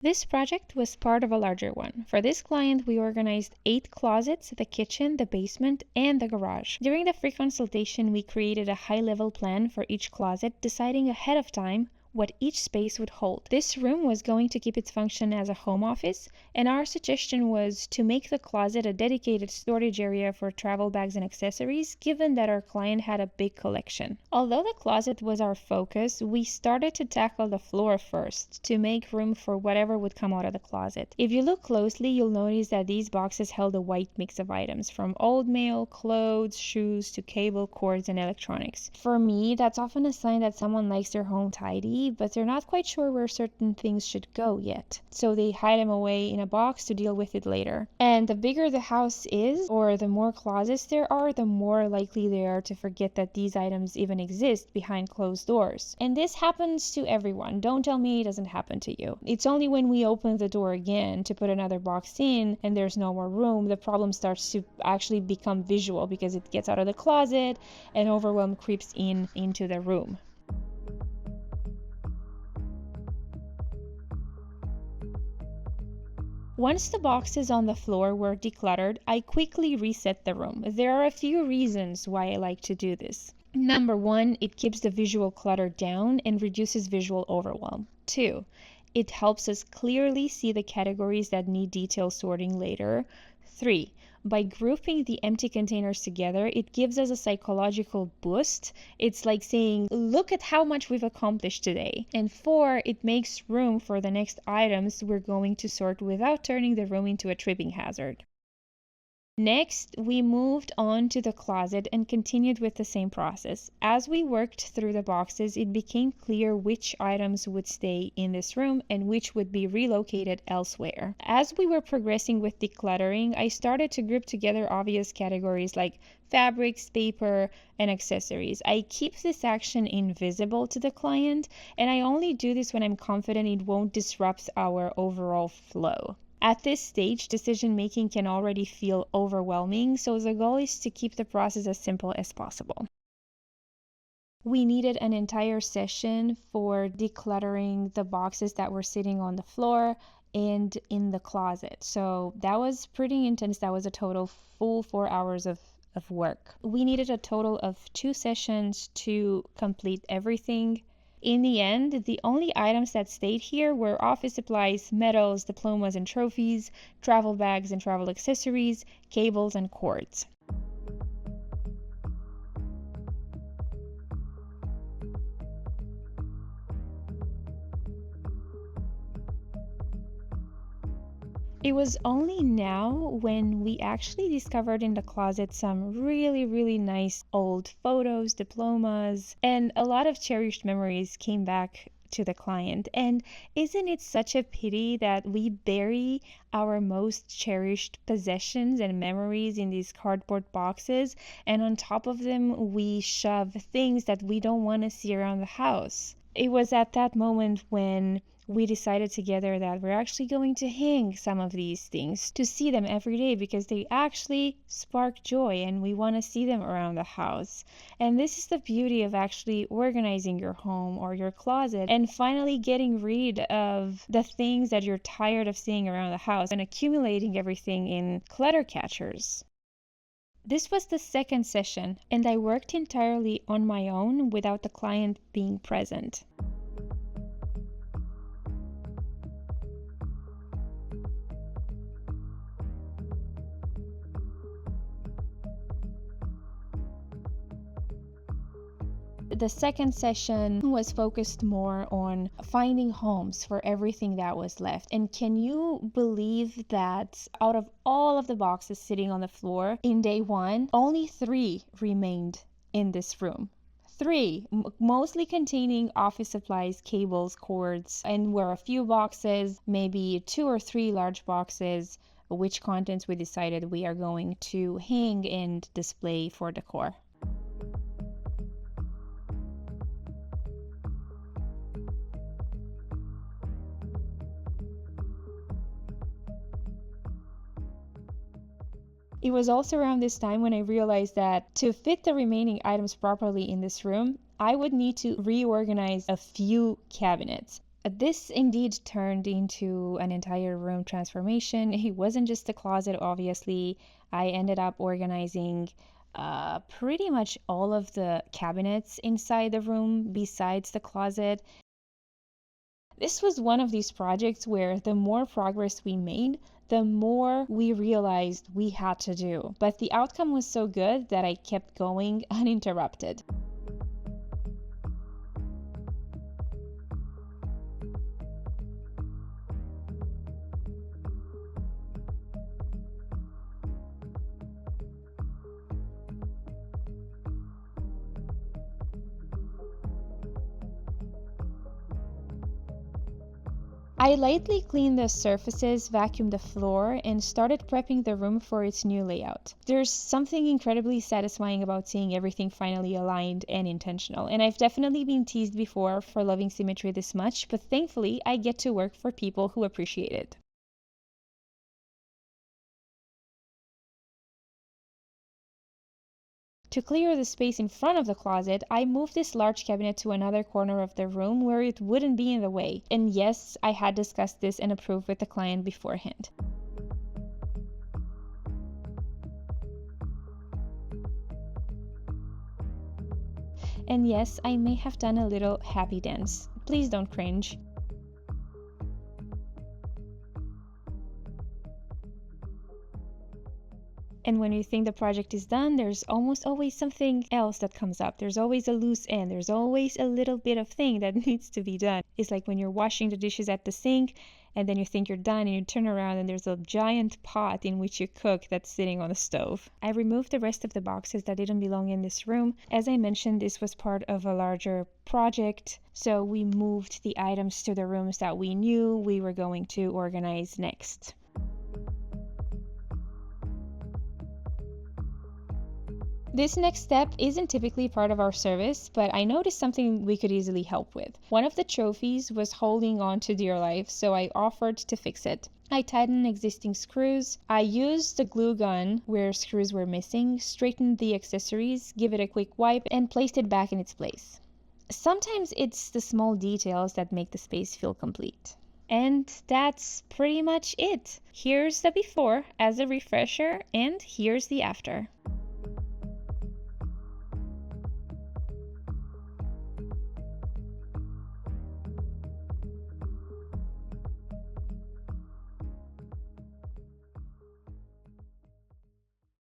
This project was part of a larger one. For this client, we organized 8 closets, the kitchen, the basement, and the garage. During the free consultation, we created a high-level plan for each closet, deciding ahead of time what each space would hold. This room was going to keep its function as a home office, and our suggestion was to make the closet a dedicated storage area for travel bags and accessories, given that our client had a big collection. Although the closet was our focus, we started to tackle the floor first to make room for whatever would come out of the closet. If you look closely, you'll notice that these boxes held a wide mix of items, from old mail, clothes, shoes, to cable, cords, and electronics. For me, that's often a sign that someone likes their home tidy, but they're not quite sure where certain things should go yet. So they hide them away in a box to deal with it later. And the bigger the house is, or the more closets there are, the more likely they are to forget that these items even exist behind closed doors. And this happens to everyone. Don't tell me it doesn't happen to you. It's only when we open the door again to put another box in and there's no more room, the problem starts to actually become visual because it gets out of the closet and overwhelm creeps into the room. Once the boxes on the floor were decluttered, I quickly reset the room. There are a few reasons why I like to do this. Number 1, it keeps the visual clutter down and reduces visual overwhelm. 2, it helps us clearly see the categories that need detail sorting later. 3, by grouping the empty containers together, it gives us a psychological boost. It's like saying, look at how much we've accomplished today. And 4, it makes room for the next items we're going to sort without turning the room into a tripping hazard. Next, we moved on to the closet and continued with the same process. As we worked through the boxes, it became clear which items would stay in this room and which would be relocated elsewhere. As we were progressing with decluttering, I started to group together obvious categories like fabrics, paper, and accessories. I keep this action invisible to the client, and I only do this when I'm confident it won't disrupt our overall flow. At this stage, decision making can already feel overwhelming, so the goal is to keep the process as simple as possible. We needed an entire session for decluttering the boxes that were sitting on the floor and in the closet. So that was pretty intense. That was a total full 4 hours of work. We needed a total of 2 sessions to complete everything. In the end, the only items that stayed here were office supplies, medals, diplomas and trophies, travel bags and travel accessories, cables and cords. It was only now when we actually discovered in the closet some really nice old photos, diplomas, and a lot of cherished memories came back to the client. And isn't it such a pity that we bury our most cherished possessions and memories in these cardboard boxes, and on top of them we shove things that we don't want to see around the house? It was at that moment when we decided together that we're actually going to hang some of these things to see them every day because they actually spark joy and we want to see them around the house. And this is the beauty of actually organizing your home or your closet and finally getting rid of the things that you're tired of seeing around the house and accumulating everything in clutter catchers. This was the second session, and I worked entirely on my own without the client being present. The second session was focused more on finding homes for everything that was left. And can you believe that out of all of the boxes sitting on the floor in day 1, only 3 remained in this room? 3, mostly containing office supplies, cables, cords, and were a few boxes, maybe 2 or 3 large boxes, which contents we decided we are going to hang and display for decor. It was also around this time when I realized that to fit the remaining items properly in this room, I would need to reorganize a few cabinets. This indeed turned into an entire room transformation. It wasn't just a closet, obviously. I ended up organizing pretty much all of the cabinets inside the room besides the closet. This was one of these projects where the more progress we made, the more we realized we had to do. But the outcome was so good that I kept going uninterrupted. I lightly cleaned the surfaces, vacuumed the floor, and started prepping the room for its new layout. There's something incredibly satisfying about seeing everything finally aligned and intentional, and I've definitely been teased before for loving symmetry this much, but thankfully I get to work for people who appreciate it. To clear the space in front of the closet, I moved this large cabinet to another corner of the room where it wouldn't be in the way. And yes, I had discussed this and approved with the client beforehand. And yes, I may have done a little happy dance. Please don't cringe. And when you think the project is done, there's almost always something else that comes up. There's always a loose end. There's always a little bit of thing that needs to be done. It's like when you're washing the dishes at the sink and then you think you're done and you turn around and there's a giant pot in which you cook that's sitting on the stove. I removed the rest of the boxes that didn't belong in this room. As I mentioned, this was part of a larger project, so we moved the items to the rooms that we knew we were going to organize next. This next step isn't typically part of our service, but I noticed something we could easily help with. One of the trophies was holding on to dear life, so I offered to fix it. I tightened existing screws. I used the glue gun where screws were missing, straightened the accessories, give it a quick wipe, and placed it back in its place. Sometimes it's the small details that make the space feel complete. And that's pretty much it. Here's the before as a refresher, and here's the after.